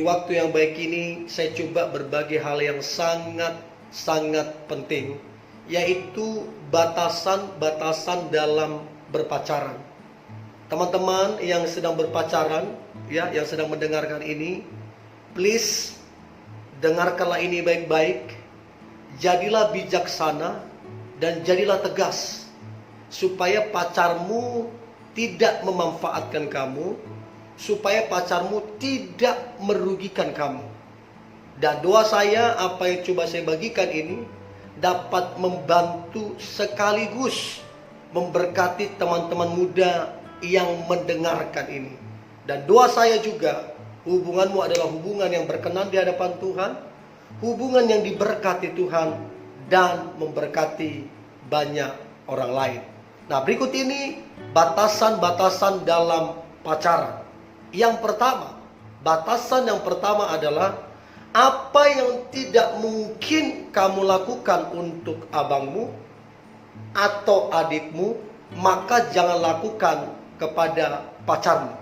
waktu yang baik ini saya coba berbagi hal yang sangat penting, yaitu batasan-batasan dalam berpacaran. Teman-teman yang sedang berpacaran, ya, yang sedang mendengarkan ini, please dengarkanlah ini baik-baik. Jadilah bijaksana dan jadilah tegas, supaya pacarmu tidak memanfaatkan kamu, supaya pacarmu tidak merugikan kamu. Dan doa saya, apa yang coba saya bagikan ini dapat membantu sekaligus memberkati teman-teman muda yang mendengarkan ini. Dan doa saya juga, hubunganmu adalah hubungan yang berkenan di hadapan Tuhan, hubungan yang diberkati Tuhan dan memberkati banyak orang lain. Nah, berikut ini batasan-batasan dalam pacaran. Yang pertama, batasan yang pertama adalah apa yang tidak mungkin kamu lakukan untuk abangmu atau adikmu, maka jangan lakukan kepada pacarmu.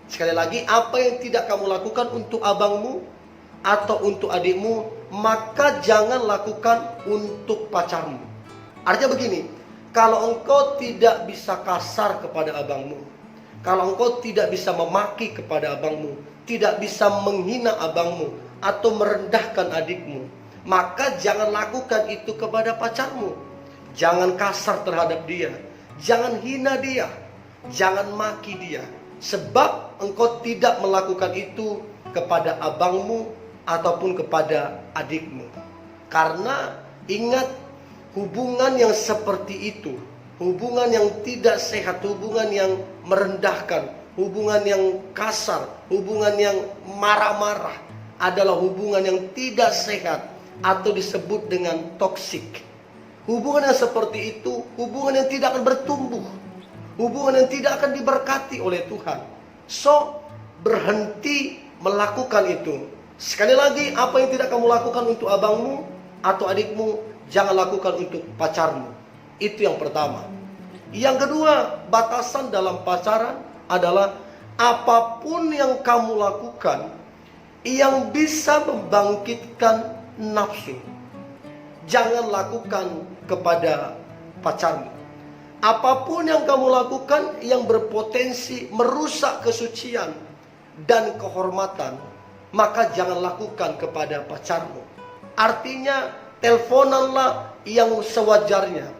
Sekali lagi, apa yang tidak kamu lakukan untuk abangmu atau untuk adikmu, maka jangan lakukan untuk pacarmu. Artinya begini, kalau engkau tidak bisa kasar kepada abangmu, kalau engkau tidak bisa memaki kepada abangmu, tidak bisa menghina abangmu atau merendahkan adikmu, maka jangan lakukan itu kepada pacarmu. Jangan kasar terhadap dia, jangan hina dia, jangan maki dia, sebab engkau tidak melakukan itu kepada abangmu ataupun kepada adikmu. Karena ingat, hubungan yang seperti itu, hubungan yang tidak sehat, hubungan yang merendahkan, hubungan yang kasar, hubungan yang marah-marah, adalah hubungan yang tidak sehat atau disebut dengan toksik. Hubungan yang seperti itu, hubungan yang tidak akan bertumbuh, hubungan yang tidak akan diberkati oleh Tuhan. So, berhenti melakukan itu. Sekali lagi, apa yang tidak kamu lakukan untuk abangmu atau adikmu, jangan lakukan untuk pacarmu. Itu yang pertama. Yang kedua, batasan dalam pacaran adalah apapun yang kamu lakukan yang bisa membangkitkan nafsu, jangan lakukan kepada pacarmu. Apapun yang kamu lakukan yang berpotensi merusak kesucian dan kehormatan, maka jangan lakukan kepada pacarmu. Artinya, teleponanlah yang sewajarnya,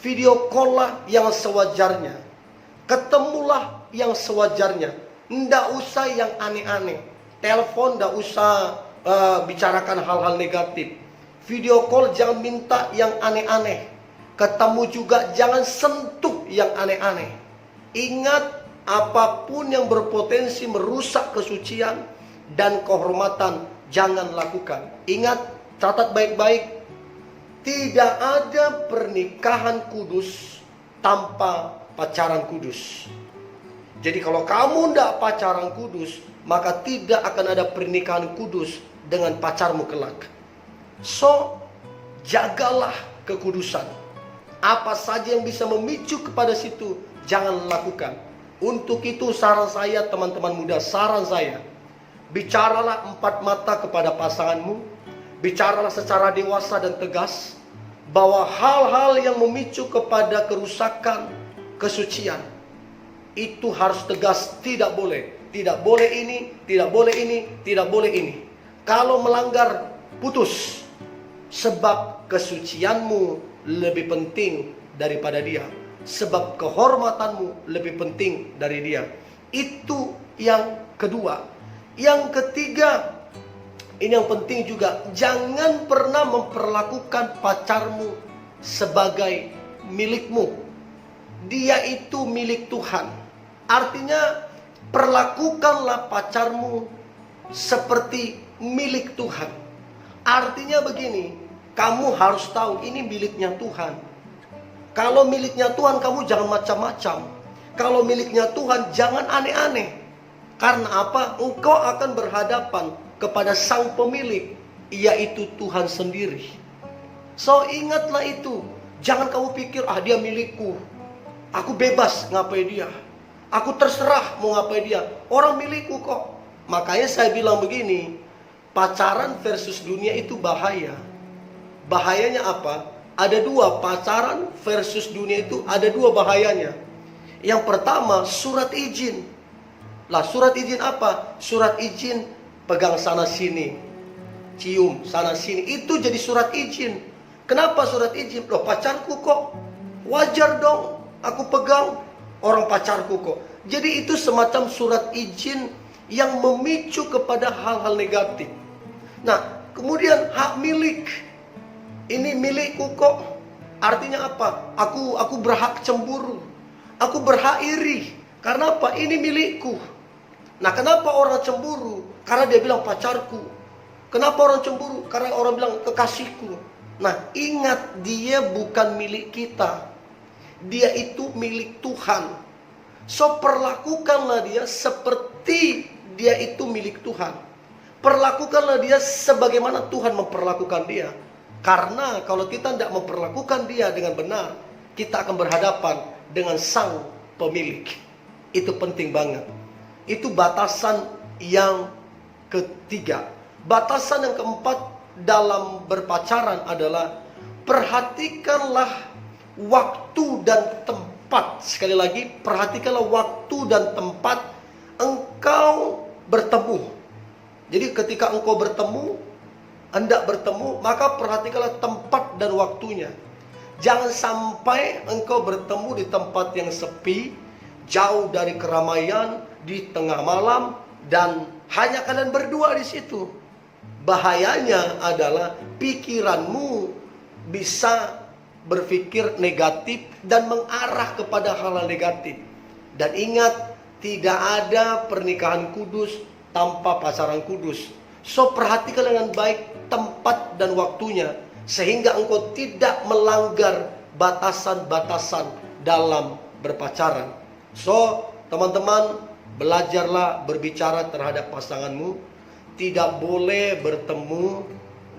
video call lah yang sewajarnya, ketemulah yang sewajarnya. Nggak usah yang aneh-aneh. Telepon nggak usah bicarakan hal-hal negatif. Video call jangan minta yang aneh-aneh. Ketemu juga jangan sentuh yang aneh-aneh. Ingat, apapun yang berpotensi merusak kesucian dan kehormatan, jangan lakukan. Ingat, catat baik-baik, tidak ada pernikahan kudus tanpa pacaran kudus. Jadi kalau kamu tidak pacaran kudus, maka tidak akan ada pernikahan kudus dengan pacarmu kelak. So, jagalah kekudusan. Apa saja yang bisa memicu kepada situ, jangan lakukan. Untuk itu saran saya, teman-teman muda, saran saya, bicaralah empat mata kepada pasanganmu. Bicaralah secara dewasa dan tegas, bahwa hal-hal yang memicu kepada kerusakan kesucian itu harus tegas, tidak boleh. Tidak boleh ini, tidak boleh ini, tidak boleh ini. Kalau melanggar, putus. Sebab kesucianmu lebih penting daripada dia. Sebab kehormatanmu lebih penting dari dia. Itu yang kedua. Yang ketiga, ini yang penting juga, jangan pernah memperlakukan pacarmu sebagai milikmu. Dia itu milik Tuhan. Artinya, perlakukanlah pacarmu seperti milik Tuhan. Artinya begini, kamu harus tahu ini miliknya Tuhan. Kalau miliknya Tuhan, kamu jangan macam-macam. Kalau miliknya Tuhan, jangan aneh-aneh. Karena apa? Engkau akan berhadapan kepada sang pemilik, yaitu Tuhan sendiri. So, ingatlah itu. Jangan kamu pikir, dia milikku, aku bebas ngapain dia, aku terserah mau ngapain dia. Orang milikku kok. Makanya saya bilang begini, pacaran versus dunia itu bahaya. Bahayanya apa? Ada dua, pacaran versus dunia itu ada dua bahayanya. Yang pertama, surat izin. Lah, surat izin apa? Surat izin pegang sana sini, cium sana sini, itu jadi surat izin. Kenapa surat izin? Loh, pacarku kok, wajar dong aku pegang orang pacarku kok. Jadi itu semacam surat izin yang memicu kepada hal-hal negatif. Nah, kemudian hak milik. Ini milikku kok. Artinya apa? Aku berhak cemburu. Aku berhak iri. Karena apa? Ini milikku. Nah, kenapa orang cemburu? Karena dia bilang pacarku. Kenapa orang cemburu? Karena orang bilang kekasihku. Nah, ingat, dia bukan milik kita. Dia itu milik Tuhan. So, perlakukanlah dia seperti dia itu milik Tuhan. Perlakukanlah dia sebagaimana Tuhan memperlakukan dia. Karena kalau kita tidak memperlakukan dia dengan benar, kita akan berhadapan dengan sang pemilik. Itu penting banget. Itu batasan yang ketiga. Batasan yang keempat dalam berpacaran adalah perhatikanlah waktu dan tempat. Sekali lagi, perhatikanlah waktu dan tempat engkau bertemu. Jadi ketika engkau hendak bertemu, maka perhatikanlah tempat dan waktunya. Jangan sampai engkau bertemu di tempat yang sepi, jauh dari keramaian, di tengah malam, dan hanya kalian berdua di situ. Bahayanya adalah pikiranmu bisa berpikir negatif dan mengarah kepada hal-hal negatif. Dan ingat, tidak ada pernikahan kudus tanpa pacaran kudus. So, perhatikan dengan baik tempat dan waktunya, sehingga engkau tidak melanggar batasan-batasan dalam berpacaran. So, teman-teman, belajarlah berbicara terhadap pasanganmu. Tidak boleh bertemu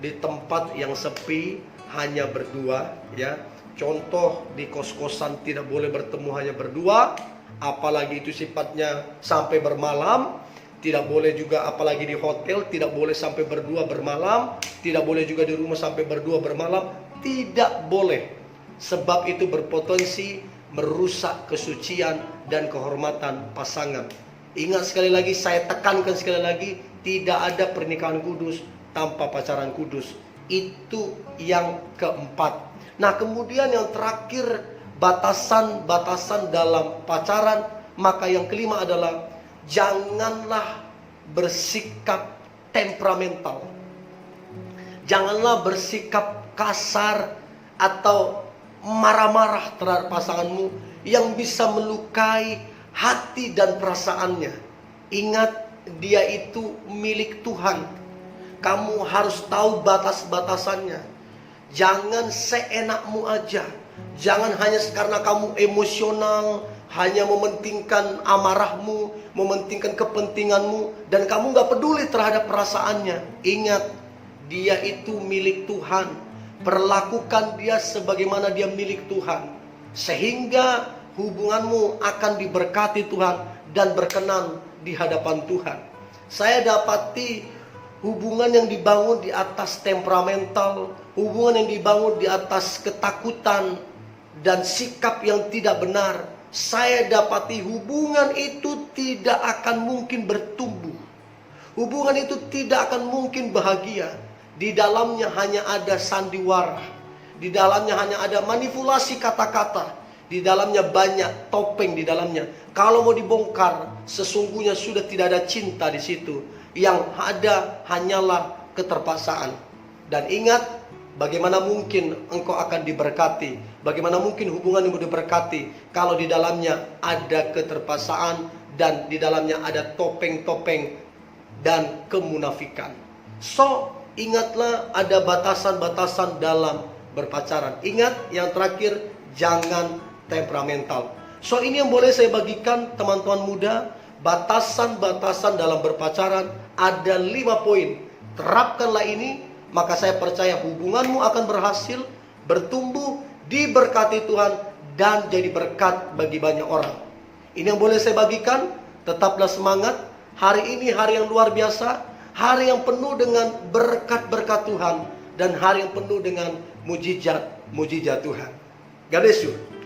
di tempat yang sepi, hanya berdua, ya. Contoh, di kos-kosan tidak boleh bertemu hanya berdua, apalagi itu sifatnya sampai bermalam. Tidak boleh juga apalagi di hotel, tidak boleh sampai berdua bermalam. Tidak boleh juga di rumah sampai berdua bermalam. Tidak boleh. Sebab itu berpotensi merusak kesucian dan kehormatan pasangan. Ingat sekali lagi, saya tekankan sekali lagi, tidak ada pernikahan kudus tanpa pacaran kudus. Itu yang keempat. Nah, kemudian yang terakhir, batasan-batasan dalam pacaran. Maka yang kelima adalah janganlah bersikap temperamental. Janganlah bersikap kasar atau marah-marah terhadap pasanganmu yang bisa melukai hati dan perasaannya. Ingat, dia itu milik Tuhan. Kamu harus tahu batas-batasannya. Jangan seenakmu aja. Jangan hanya karena kamu emosional, hanya mementingkan amarahmu, mementingkan kepentinganmu, dan kamu gak peduli terhadap perasaannya. Ingat, dia itu milik Tuhan. Perlakukan dia sebagaimana dia milik Tuhan, sehingga hubunganmu akan diberkati Tuhan dan berkenan di hadapan Tuhan. Saya dapati hubungan yang dibangun di atas temperamental, hubungan yang dibangun di atas ketakutan dan sikap yang tidak benar, saya dapati hubungan itu tidak akan mungkin bertumbuh. Hubungan itu tidak akan mungkin bahagia. Di dalamnya hanya ada sandiwara. Di dalamnya hanya ada manipulasi kata-kata. Di dalamnya banyak topeng di dalamnya. Kalau mau dibongkar, sesungguhnya sudah tidak ada cinta di situ. Yang ada hanyalah keterpaksaan. Dan ingat, bagaimana mungkin engkau akan diberkati? Bagaimana mungkin hubunganmu diberkati kalau di dalamnya ada keterpaksaan dan di dalamnya ada topeng-topeng dan kemunafikan? So, ingatlah ada batasan-batasan dalam berpacaran. Ingat, yang terakhir, jangan temperamental. So, ini yang boleh saya bagikan teman-teman muda. Batasan-batasan dalam berpacaran ada 5 poin. Terapkanlah ini, maka saya percaya hubunganmu akan berhasil, bertumbuh, diberkati Tuhan, dan jadi berkat bagi banyak orang. Ini yang boleh saya bagikan. Tetaplah semangat. Hari ini hari yang luar biasa, hari yang penuh dengan berkat-berkat Tuhan, dan hari yang penuh dengan mujizat Tuhan. God bless you.